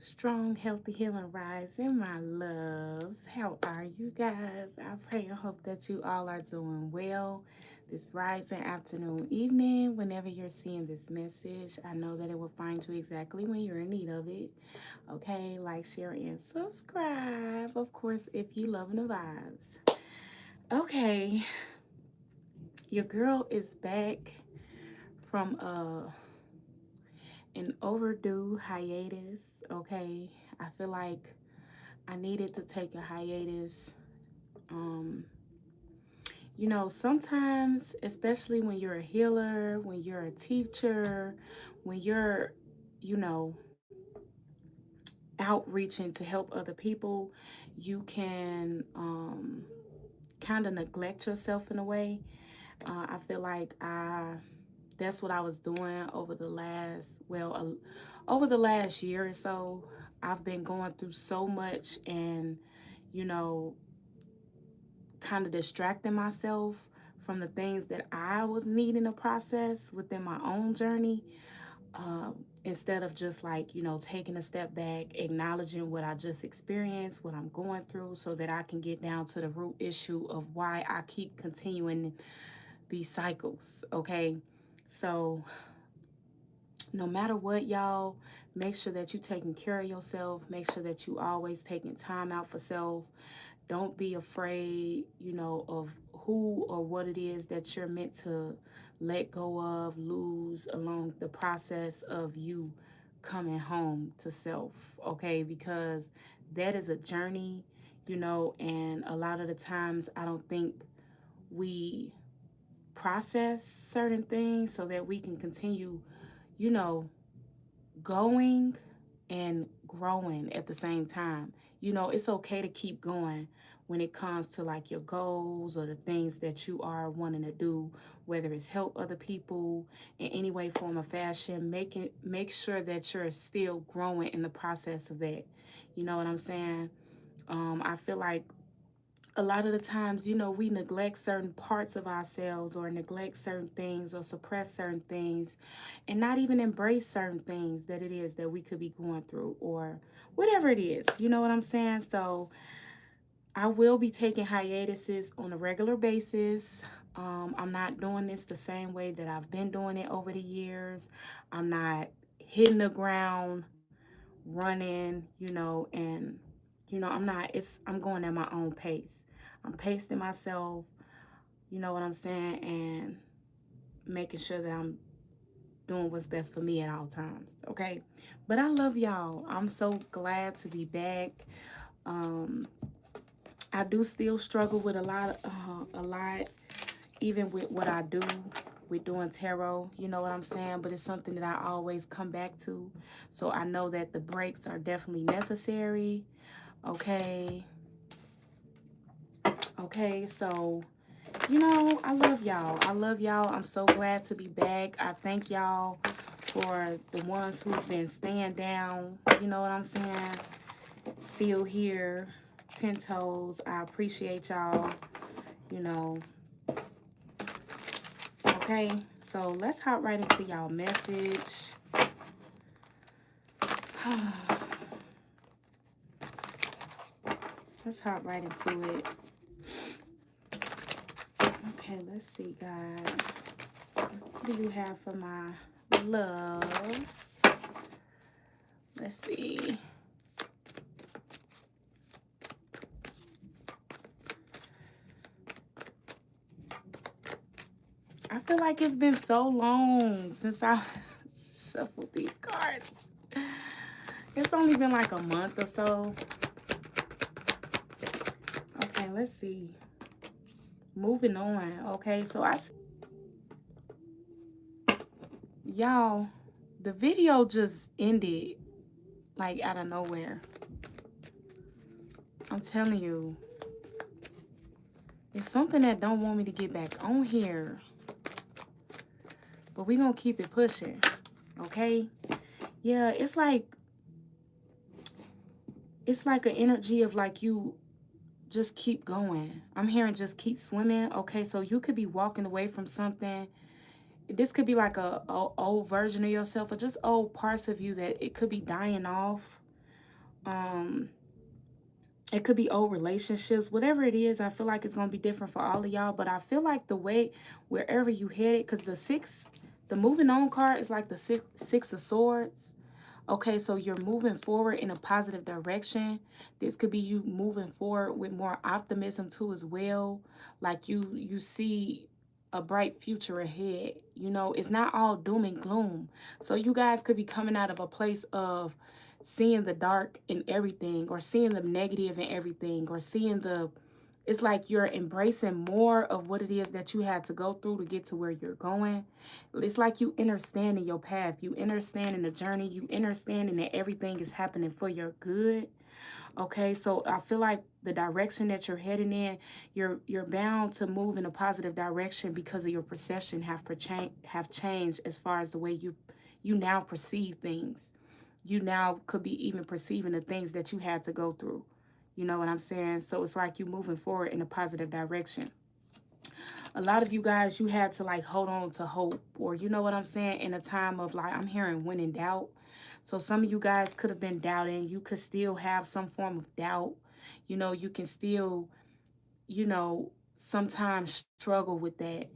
Strong, healthy, healing, rising, my loves. How are you guys? I pray and hope that you all are doing well this rising, afternoon, evening, whenever you're seeing this message. I know that it will find you exactly when you're in need of it. Okay, like, share, and subscribe. Of course, if you loving the vibes. Okay, your girl is back from an overdue hiatus. Okay, I feel like I needed to take a hiatus. Um, sometimes, especially when you're a healer, when you're a teacher, when you're, you know, outreaching to help other people, you can kind of neglect yourself in a way. I feel like that's what I was doing over the last year or so. I've been going through so much and, you know, kind of distracting myself from the things that I was needing to process within my own journey, instead of just like, taking a step back, acknowledging what I just experienced, what I'm going through, so that I can get down to the root issue of why I keep continuing these cycles. Okay. So no matter what, y'all, make sure that you're taking care of yourself. Make sure that you always taking time out for self. Don't be afraid, of who or what it is that you're meant to let go of, lose along the process of you coming home to self, okay? Because that is a journey, and a lot of the times I don't think we process certain things so that we can continue, you know, going and growing at the same time. It's okay to keep going when it comes to like your goals or the things that you are wanting to do, whether it's help other people in any way, form, or fashion. Make sure that you're still growing in the process of that. You know what I'm saying? I feel like a lot of the times, we neglect certain parts of ourselves or neglect certain things or suppress certain things and not even embrace certain things that it is that we could be going through or whatever it is. You know what I'm saying? So I will be taking hiatuses on a regular basis. I'm not doing this the same way that I've been doing it over the years. I'm not hitting the ground running, and I'm going at my own pace. I'm pacing myself, you know what I'm saying, and making sure that I'm doing what's best for me at all times, okay? But I love y'all. I'm so glad to be back. Um, I do still struggle with a lot, even with what I do with doing tarot, you know what I'm saying? But it's something that I always come back to. So I know that the breaks are definitely necessary. Okay. Okay, so I love y'all. I love y'all. I'm so glad to be back. I thank y'all for the ones who've been staying down. You know what I'm saying? Still here, 10 toes. I appreciate y'all. You know. Okay, so let's hop right into y'all message. Let's hop right into it. Okay, let's see, guys. What do you have for my loves? Let's see. I feel like it's been so long since I shuffled these cards. It's only been like a month or so. Okay, let's see. Moving on. Okay, so y'all, the video just ended like out of nowhere. I'm telling you, it's something that don't want me to get back on here, but we gonna keep it pushing. Okay, yeah, it's like an energy of like you just keep going. I'm hearing just keep swimming. Okay, so you could be walking away from something. This could be like a old version of yourself or just old parts of you that it could be dying off. Um, it could be old relationships, whatever it is. I feel like it's gonna be different for all of y'all, but I feel like the way wherever you headed, because the moving on card is like the six of swords. Okay, so you're moving forward in a positive direction. This could be you moving forward with more optimism too as well. Like you see a bright future ahead. You know, it's not all doom and gloom. So you guys could be coming out of a place of seeing the dark in everything, or seeing the negative in everything, or seeing it's like you're embracing more of what it is that you had to go through to get to where you're going. It's like you understanding your path. You understanding the journey. You understanding that everything is happening for your good. Okay, so I feel like the direction that you're heading in, you're bound to move in a positive direction because of your perception have changed as far as the way you now perceive things. You now could be even perceiving the things that you had to go through. You know what I'm saying? So it's like you moving forward in a positive direction. A lot of you guys, you had to like hold on to hope, or you know what I'm saying, in a time of like, I'm hearing when in doubt. So some of you guys could have been doubting. You could still have some form of doubt. You know, you can still, sometimes struggle with that.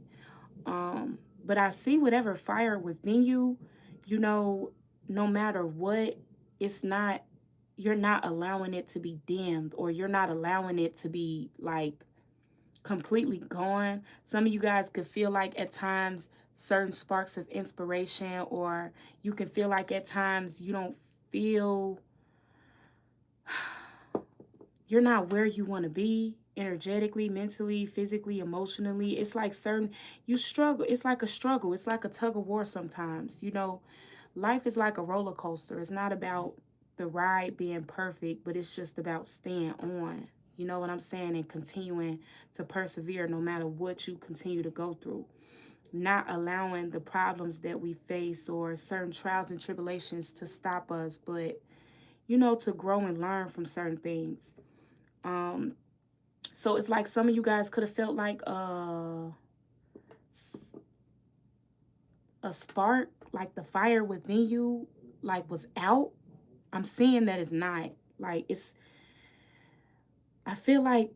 But I see whatever fire within you, you know, no matter what, it's not, you're not allowing it to be dimmed, or you're not allowing it to be like completely gone. Some of you guys could feel like at times certain sparks of inspiration, or you can feel like at times you don't feel, you're not where you want to be energetically, mentally, physically, emotionally. It's like you struggle. It's like a struggle. It's like a tug of war sometimes. You know, life is like a roller coaster. It's not about the ride being perfect, but it's just about staying on. You know what I'm saying? And continuing to persevere no matter what you continue to go through. Not allowing the problems that we face or certain trials and tribulations to stop us, but, to grow and learn from certain things. So it's like some of you guys could have felt like a spark, like the fire within you, like was out. I'm seeing that it's not. Like I feel like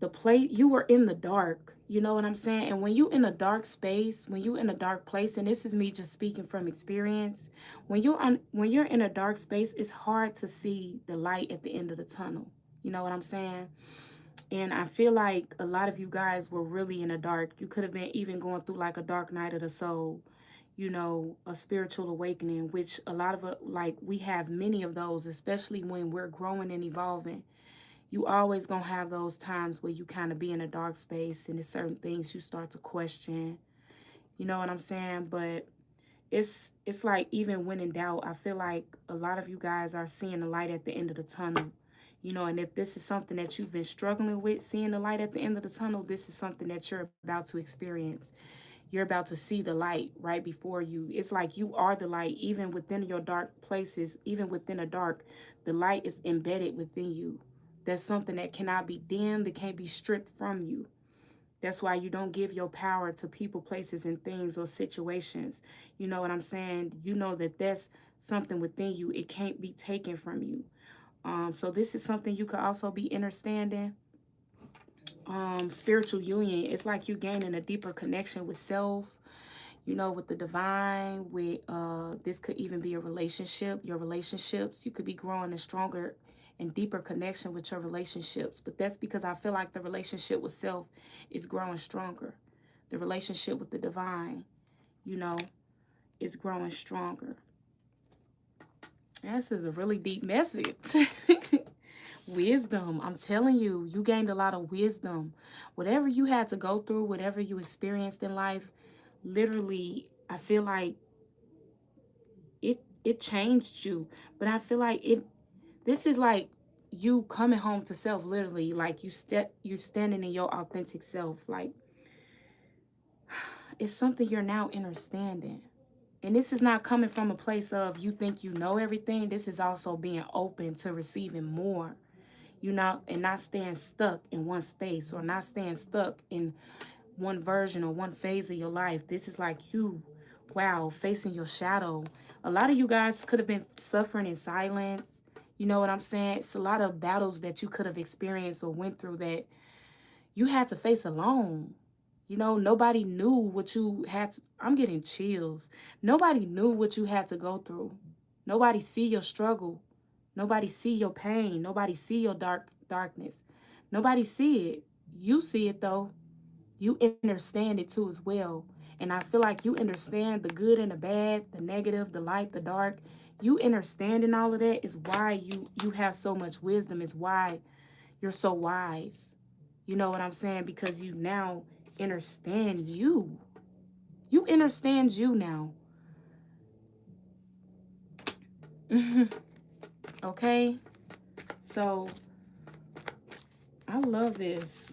the place you were in the dark. You know what I'm saying? And when you in a dark space, when you in a dark place, and this is me just speaking from experience, when you're in a dark space, it's hard to see the light at the end of the tunnel. You know what I'm saying? And I feel like a lot of you guys were really in the dark. You could have been even going through like a dark night of the soul, a spiritual awakening, which a lot of like we have many of those, especially when we're growing and evolving. You always gonna have those times where you kind of be in a dark space, and there's certain things you start to question. You know what I'm saying? But it's like, even when in doubt, I feel like a lot of you guys are seeing the light at the end of the tunnel. And if this is something that you've been struggling with, seeing the light at the end of the tunnel, this is something that you're about to experience. You're about to see the light right before you. It's like you are the light, even within your dark places, even within a dark, the light is embedded within you. That's something that cannot be dimmed, that can't be stripped from you. That's why you don't give your power to people, places, and things or situations. You know what I'm saying? You know that that's something within you. It can't be taken from you. So this is something you could also be understanding. Spiritual union. It's like you gaining a deeper connection with self, with the divine, with this could even be a relationship, your relationships. You could be growing a stronger and deeper connection with your relationships. But that's because I feel like the relationship with self is growing stronger. The relationship with the divine, is growing stronger. This is a really deep message. Wisdom. I'm telling you, you gained a lot of wisdom. Whatever you had to go through, whatever you experienced in life, literally, I feel like it changed you. But I feel like this is like you coming home to self, literally. Like you're standing in your authentic self. Like it's something you're now understanding. And this is not coming from a place of you think you know everything. This is also being open to receiving more, and not staying stuck in one space, or not staying stuck in one version or one phase of your life. This is like you, wow, facing your shadow. A lot of you guys could have been suffering in silence. You know what I'm saying? It's a lot of battles that you could have experienced or went through that you had to face alone. You know, nobody knew what you had to, I'm getting chills. Nobody knew what you had to go through. Nobody see your struggle. Nobody see your pain. Nobody see your darkness. Nobody see it. You see it though. You understand it too as well. And I feel like you understand the good and the bad, the negative, the light, the dark. You understanding all of that is why you have so much wisdom. Is why you're so wise. You know what I'm saying? Because you now understand you. You understand you now. Okay? So I love this.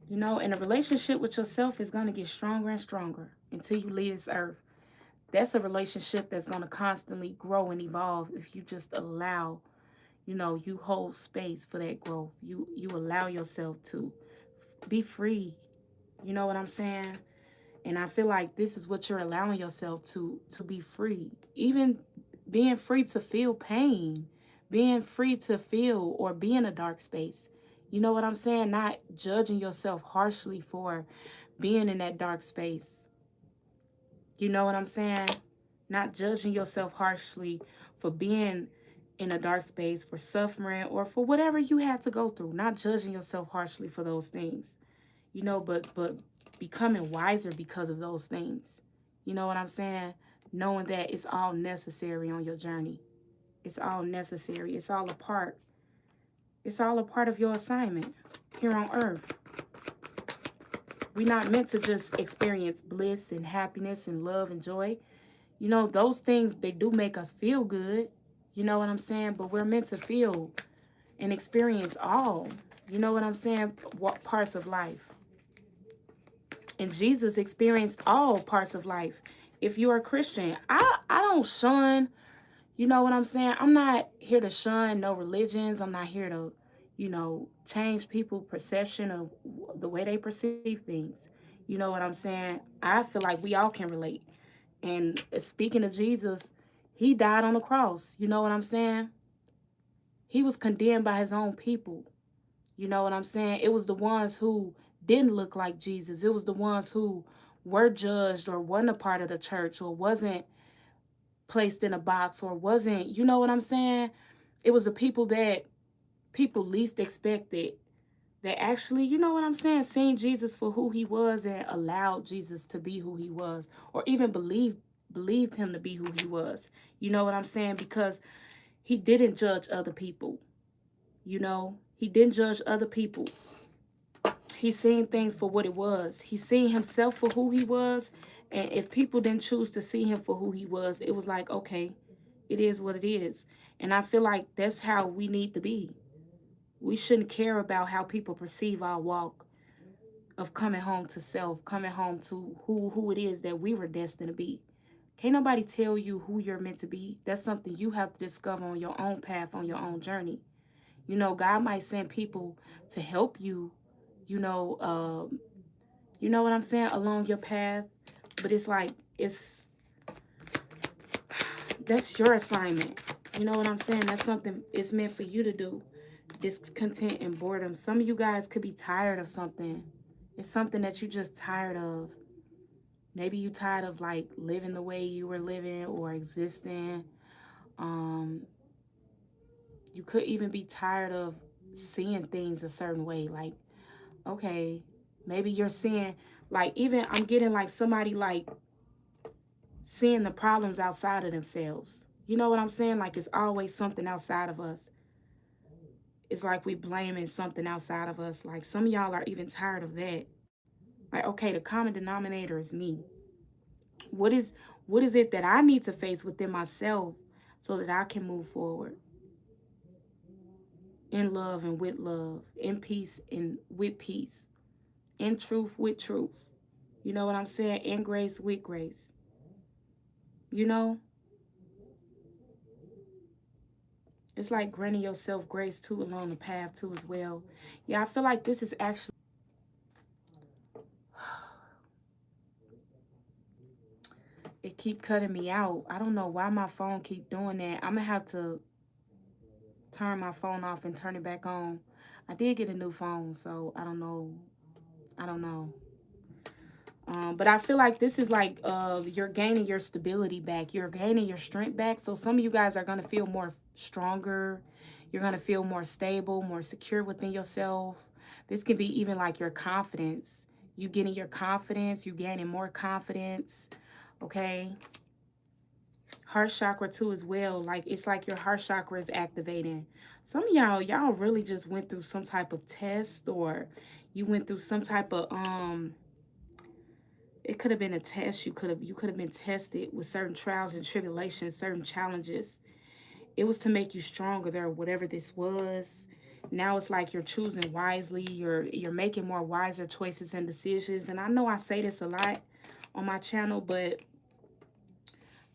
You know, and a relationship with yourself is going to get stronger and stronger until you leave this earth. That's a relationship that's going to constantly grow and evolve if you just allow, you know, you hold space for that growth. You allow yourself to be free. You know what I'm saying? And I feel like this is what you're allowing yourself to be free. Even being free to feel pain, being free to feel or be in a dark space. You know what I'm saying? Not judging yourself harshly for being in that dark space. You know what I'm saying? Not judging yourself harshly for being in a dark space, for suffering, or for whatever you had to go through. Not judging yourself harshly for those things. You know, but becoming wiser because of those things. You know what I'm saying? Knowing that it's all necessary on your journey. It's all necessary. It's all a part. It's all a part of your assignment here on earth. We're not meant to just experience bliss and happiness and love and joy. You know, those things, they do make us feel good. You know what I'm saying? But we're meant to feel and experience all. You know what I'm saying? What parts of life. And Jesus experienced all parts of life. If you're a Christian, I don't shun, you know what I'm saying? I'm not here to shun no religions. I'm not here to, you know, change people's perception of the way they perceive things. You know what I'm saying? I feel like we all can relate. And speaking of Jesus, he died on the cross. You know what I'm saying? He was condemned by his own people. You know what I'm saying? It was the ones who didn't look like Jesus. It was the ones who were judged or wasn't a part of the church or wasn't placed in a box or wasn't, you know what I'm saying? It was the people that people least expected that actually, you know what I'm saying, seen Jesus for who he was and allowed Jesus to be who he was, or even believed him to be who he was. You know what I'm saying? Because he didn't judge other people. You know, he didn't judge other people. He seen things for what it was. He seen himself for who he was. And if people didn't choose to see him for who he was, it was like, okay, it is what it is. And I feel like that's how we need to be. We shouldn't care about how people perceive our walk of coming home to self, coming home to who it is that we were destined to be. Can't nobody tell you who you're meant to be. That's something you have to discover on your own path, on your own journey. You know, God might send people to help you, you know, you know what I'm saying, along your path. But it's like, that's your assignment. You know what I'm saying? That's something it's meant for you to do. Discontent and boredom. Some of you guys could be tired of something. It's something that you just tired of. Maybe you tired of like living the way you were living or existing. You could even be tired of seeing things a certain way. Like, okay, maybe you're seeing, like, even I'm getting like somebody like seeing the problems outside of themselves. You know what I'm saying? Like, it's always something outside of us. It's like we blaming something outside of us. Like, some of y'all are even tired of that. Like, okay, the common denominator is me. What is it that I need to face within myself so that I can move forward? In love and with love, in peace and with peace, in truth with truth. You know what I'm saying? In grace with grace. You know? It's like granting yourself grace too along the path too as well. Yeah, I feel like this is actually, it keep cutting me out. I don't know why my phone keep doing that. I'm gonna have to turn my phone off and turn it back on. I did get a new phone, so I don't know. I don't know. But I feel like this is like you're gaining your stability back. You're gaining your strength back. So some of you guys are going to feel more stronger. You're going to feel more stable, more secure within yourself. This can be even like your confidence. You getting your confidence. You gaining more confidence. Okay. Heart chakra too as well. Like it's like your heart chakra is activating. Some of y'all really just went through some type of test, or you went through some type of it could have been a test. You could have been tested with certain trials and tribulations, certain challenges. It was to make you stronger there, whatever this was. Now it's like you're choosing wisely. You're making more wiser choices and decisions. And I know I say this a lot on my channel, but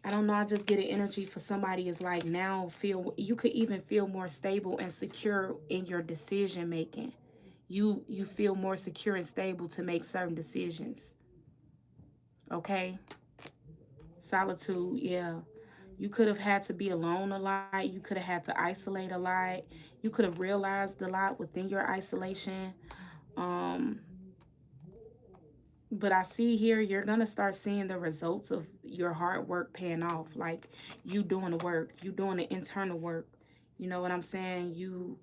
I don't know, I just get an energy for somebody is like now you could even feel more stable and secure in your decision making. You feel more secure and stable to make certain decisions. Okay? Solitude, yeah. You could have had to be alone a lot. You could have had to isolate a lot. You could have realized a lot within your isolation. But I see here you're going to start seeing the results of your hard work paying off. Like you doing the work. You doing the internal work. You know what I'm saying? You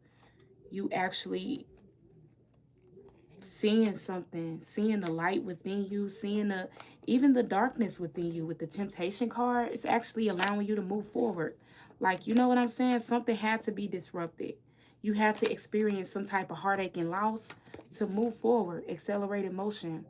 actually seeing something, seeing the light within you, seeing even the darkness within you. With the temptation card, it's actually allowing you to move forward. Like, you know what I'm saying? Something had to be disrupted. You had to experience some type of heartache and loss to move forward, accelerated motion.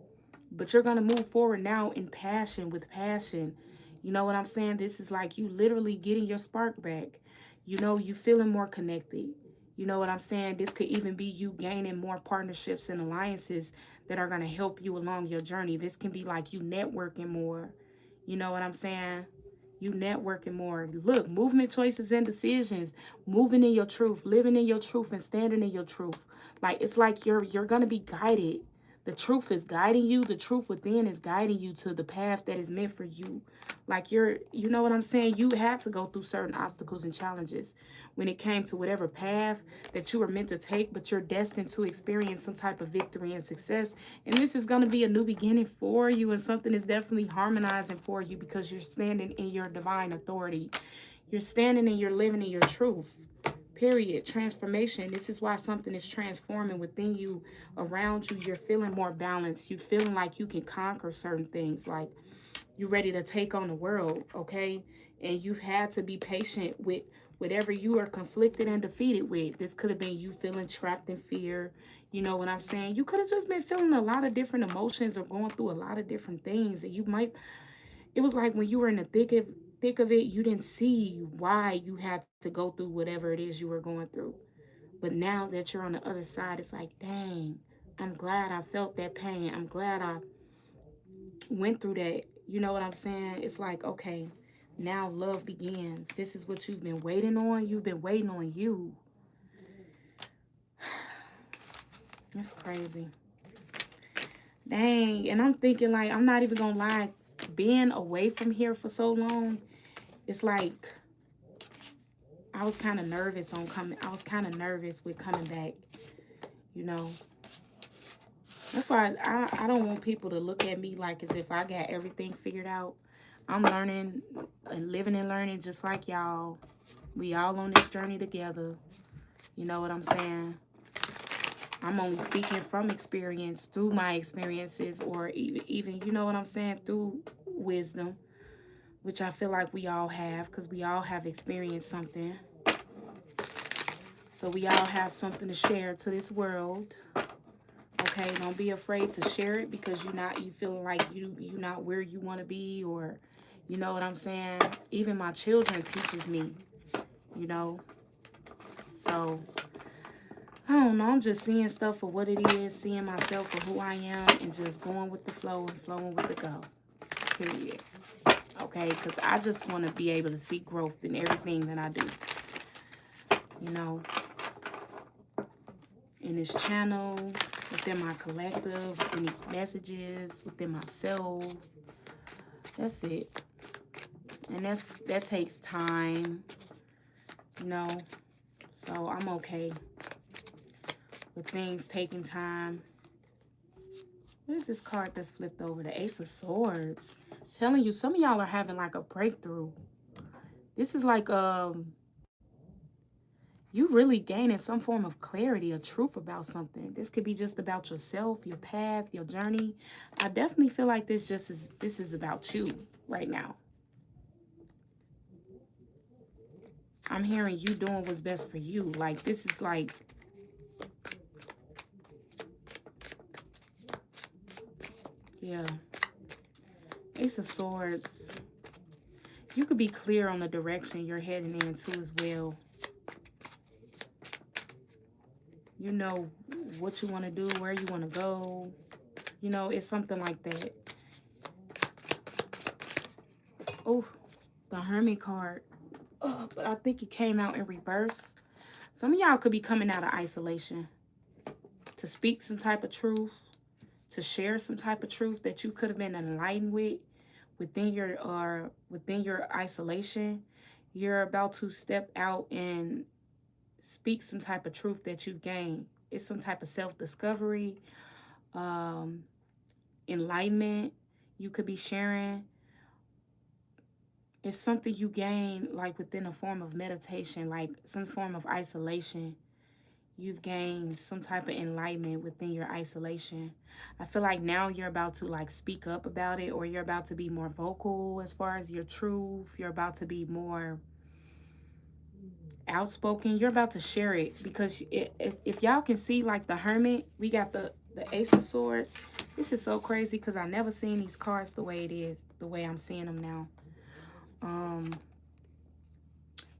But you're going to move forward now in passion, with passion. You know what I'm saying? This is like you literally getting your spark back. You know, you feeling more connected. You know what I'm saying? This could even be you gaining more partnerships and alliances that are going to help you along your journey. This can be like you networking more. You know what I'm saying? You networking more. Look, movement, choices, and decisions. Moving in your truth, living in your truth, and standing in your truth. Like it's like you're going to be guided. The truth is guiding you. The truth within is guiding you to the path that is meant for you. Like you know what I'm saying? You had to go through certain obstacles and challenges when it came to whatever path that you were meant to take, but you're destined to experience some type of victory and success. And this is going to be a new beginning for you, and something is definitely harmonizing for you because you're standing in your divine authority. You're standing and you're living in your truth. Period. Transformation. This is why something is transforming within you, around you. You're feeling more balanced. You're feeling like you can conquer certain things. Like you're ready to take on the world, okay? And you've had to be patient with whatever you are conflicted and defeated with. This could have been you feeling trapped in fear. You know what I'm saying? You could have just been feeling a lot of different emotions or going through a lot of different things. And it was like when you were in the thick of it, you didn't see why you had to go through whatever it is you were going through. But now that you're on the other side, it's like, dang, I'm glad I felt that pain. I'm glad I went through that. You know what I'm saying? It's like, okay, now love begins. This is what you've been waiting on. You've been waiting on you. That's crazy. Dang. And I'm thinking, like, I'm not even gonna lie, being away from here for so long, it's like I was kind of nervous on coming. I was kind of nervous with coming back, you know. That's why I don't want people to look at me like as if I got everything figured out. I'm learning and living and learning just like y'all. We all on this journey together. You know what I'm saying? I'm only speaking from experience, through my experiences, or even you know what I'm saying, through wisdom, which I feel like we all have, because we all have experienced something. So we all have something to share to this world. Okay, don't be afraid to share it, because you feeling like you're not where you want to be, or you know what I'm saying? Even my children teaches me, you know. So I don't know, I'm just seeing stuff for what it is, seeing myself for who I am, and just going with the flow and flowing with the go. Period. Okay, because I just want to be able to see growth in everything that I do. You know, in this channel, within my collective, within these messages, within myself. That's it. And that takes time, you know. So I'm okay with things taking time. What is this card that's flipped over? The Ace of Swords. Telling you, some of y'all are having like a breakthrough. This is like you really gaining some form of clarity, a truth about something. This could be just about yourself, your path, your journey. I definitely feel like this is about you right now. I'm hearing you doing what's best for you. Like, this is like, yeah. Ace of Swords. You could be clear on the direction you're heading into as well. You know what you want to do, where you want to go. You know, it's something like that. Oh, the Hermit card. Oh, but I think it came out in reverse. Some of y'all could be coming out of isolation to speak some type of truth, to share some type of truth that you could have been enlightened with within your isolation. You're about to step out and speak some type of truth that you've gained. It's some type of self-discovery, enlightenment you could be sharing. It's something you gain like within a form of meditation, like some form of isolation. You've gained some type of enlightenment within your isolation. I feel like now you're about to like speak up about it, or you're about to be more vocal as far as your truth. You're about to be more outspoken. You're about to share it, because if y'all can see like the Hermit, we got the Ace of Swords. This is so crazy because I never seen these cards the way it is, the way I'm seeing them now.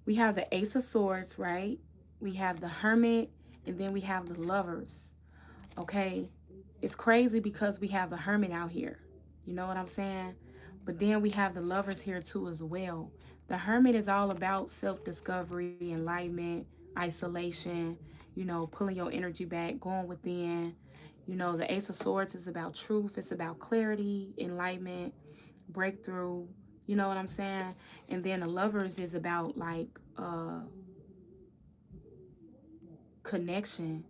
We have the Ace of Swords, right? We have the Hermit, and then we have the Lovers. Okay, it's crazy because we have the Hermit out here. You know what I'm saying? But then we have the Lovers here too as well. The Hermit is all about self-discovery, enlightenment, isolation, you know, pulling your energy back, going within. You know, the Ace of Swords is about truth. It's about clarity, enlightenment, breakthrough. You know what I'm saying? And then the Lovers is about like connection.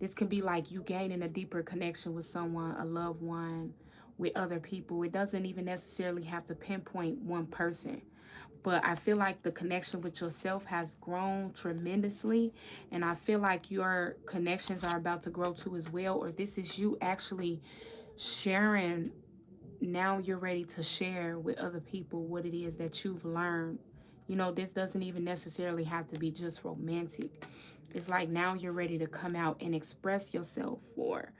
This could be like you gaining a deeper connection with someone, a loved one, with other people. It doesn't even necessarily have to pinpoint one person. But I feel like the connection with yourself has grown tremendously. And I feel like your connections are about to grow too as well. Or this is you actually sharing. Now you're ready to share with other people what it is that you've learned. You know, this doesn't even necessarily have to be just romantic. It's like now you're ready to come out and express yourself, or,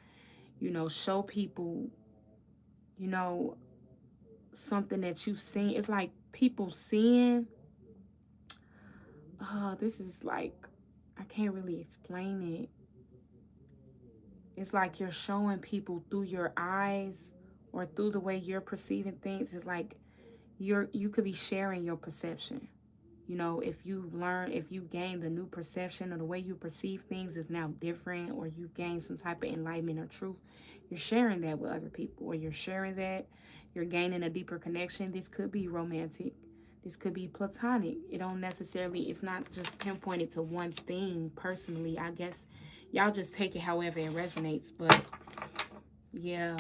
you know, show people, you know, something that you've seen. It's like people seeing. This is like, I can't really explain it. It's like you're showing people through your eyes or through the way you're perceiving things. It's like you could be sharing your perception. You know, if you've learned, if you've gained a new perception, or the way you perceive things is now different, or you've gained some type of enlightenment or truth, you're sharing that with other people, or you're sharing that, you're gaining a deeper connection. This could be romantic. This could be platonic. It don't necessarily, it's not just pinpointed to one thing personally. I guess y'all just take it however it resonates. But yeah,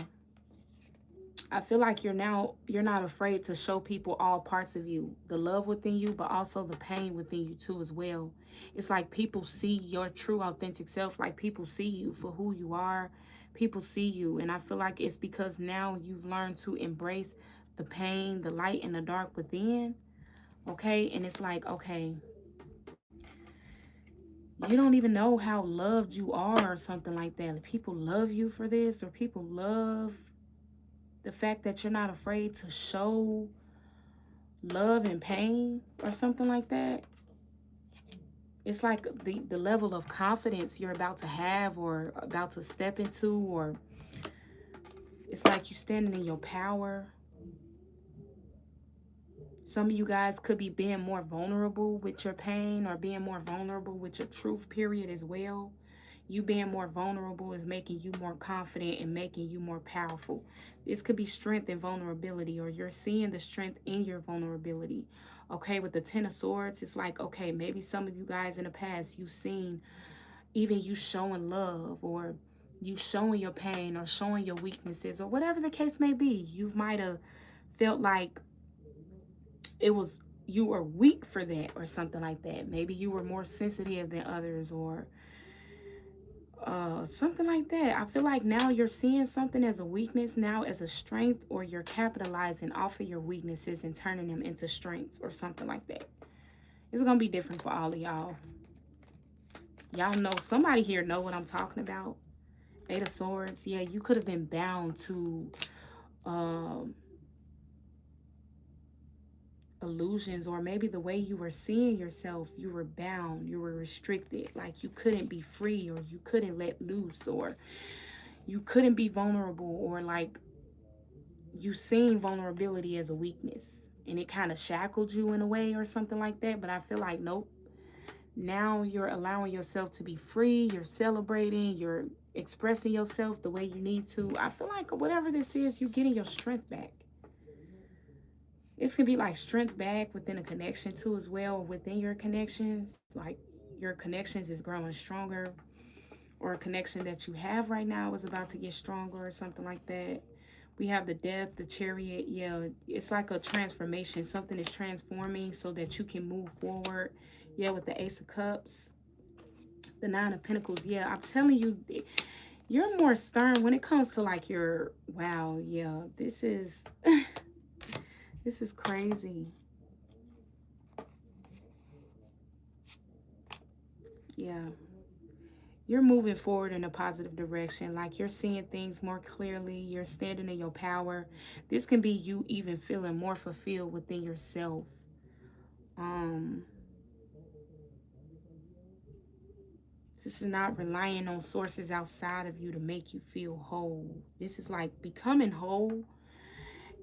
I feel like you're not afraid to show people all parts of you, the love within you, but also the pain within you too as well. It's like people see your true authentic self, like people see you for who you are. People see you, and I feel like it's because now you've learned to embrace the pain, the light, and the dark within. Okay, and it's like, okay, you don't even know how loved you are, or something like that. Like, people love you for this, or people love the fact that you're not afraid to show love and pain, or something like that. It's like the level of confidence you're about to have, or about to step into, or it's like you standing in your power. Some of you guys could be being more vulnerable with your pain, or being more vulnerable with your truth, period, as well. You being more vulnerable is making you more confident and making you more powerful. This could be strength and vulnerability, or you're seeing the strength in your vulnerability. Okay, with the Ten of Swords, it's like, okay, maybe some of you guys in the past, you've seen even you showing love, or you showing your pain, or showing your weaknesses, or whatever the case may be. You might have felt like it was, you were weak for that, or something like that. Maybe you were more sensitive than others, or something like that. I feel like now you're seeing something as a weakness now as a strength, or you're capitalizing off of your weaknesses and turning them into strengths, or something like that. It's gonna be different for all of y'all. Y'all know, somebody here know what I'm talking about. Eight of Swords. Yeah, you could have been bound to illusions, or maybe the way you were seeing yourself, you were bound, you were restricted, like you couldn't be free, or you couldn't let loose, or you couldn't be vulnerable, or like you seen vulnerability as a weakness, and it kind of shackled you in a way, or something like that. But I feel like, nope, now you're allowing yourself to be free, you're celebrating, you're expressing yourself the way you need to. I feel like whatever this is, you're getting your strength back. It's gonna be like strength back within a connection too, as well, within your connections. Like your connections is growing stronger, or a connection that you have right now is about to get stronger, or something like that. We have the Death, the Chariot. Yeah, it's like a transformation. Something is transforming so that you can move forward. Yeah, with the Ace of Cups, the Nine of Pentacles. Yeah, I'm telling you, you're more stern when it comes to like your, wow, yeah, this is this is crazy. Yeah. You're moving forward in a positive direction. Like you're seeing things more clearly. You're standing in your power. This can be you even feeling more fulfilled within yourself. Um, this is not relying on sources outside of you to make you feel whole. This is like becoming whole.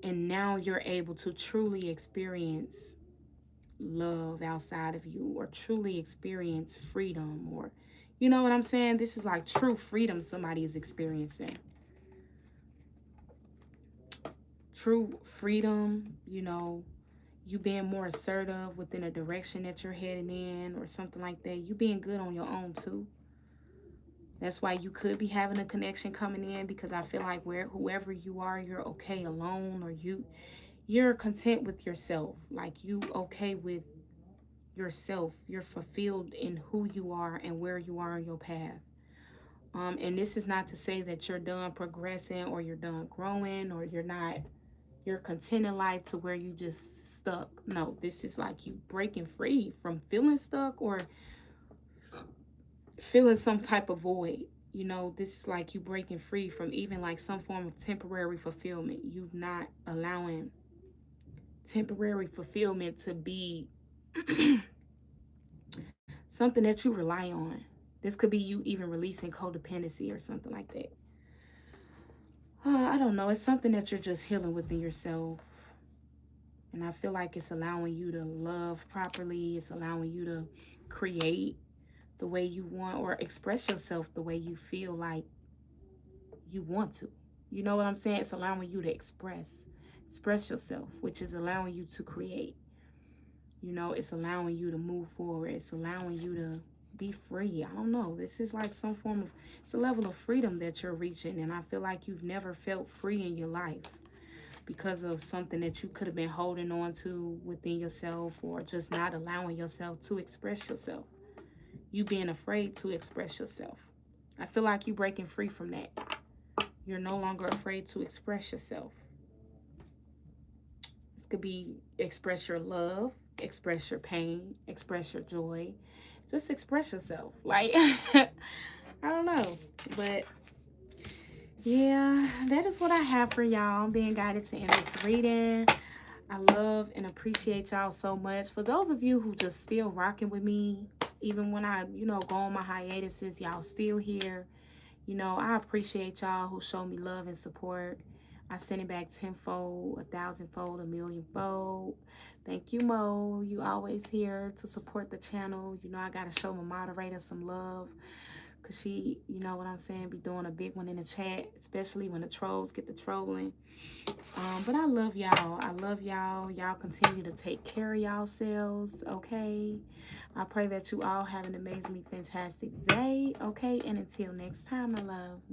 And now you're able to truly experience love outside of you, or truly experience freedom, or you know what I'm saying? This is like true freedom somebody is experiencing. True freedom, you know, you being more assertive within a direction that you're heading in, or something like that. You being good on your own too. That's why you could be having a connection coming in, because I feel like whoever you are, you're okay alone, or you're content with yourself. Like you okay with yourself. You're fulfilled in who you are and where you are on your path. And this is not to say that you're done progressing, or you're done growing, or you're content in life to where you just stuck. No, this is like you breaking free from feeling stuck, or feeling some type of void. You know, this is like you breaking free from even like some form of temporary fulfillment. You're not allowing temporary fulfillment to be something that you rely on. This could be you even releasing codependency, or something like that. I don't know. It's something that you're just healing within yourself. And I feel like it's allowing you to love properly. It's allowing you to create the way you want, or express yourself the way you feel like you want to. You know what I'm saying? It's allowing you to express yourself, which is allowing you to create. You know, it's allowing you to move forward. It's allowing you to be free. I don't know. This is like some form of, it's a level of freedom that you're reaching. And I feel like you've never felt free in your life because of something that you could have been holding on to within yourself, or just not allowing yourself to express yourself. You being afraid to express yourself. I feel like you're breaking free from that. You're no longer afraid to express yourself. This could be express your love, express your pain, express your joy. Just express yourself. Like, I don't know. But yeah, that is what I have for y'all. I'm being guided to end this reading. I love and appreciate y'all so much. For those of you who just still rocking with me, even when I, you know, go on my hiatuses, y'all still here. You know, I appreciate y'all who show me love and support. I send it back tenfold, 1,000-fold, 1,000,000-fold. Thank you, Mo. You always here to support the channel. You know, I got to show my moderator some love. Because she, you know what I'm saying, be doing a big one in the chat, especially when the trolls get the trolling. But I love y'all. I love y'all. Y'all continue to take care of yourselves, okay? I pray that you all have an amazingly fantastic day, okay? And until next time, my loves.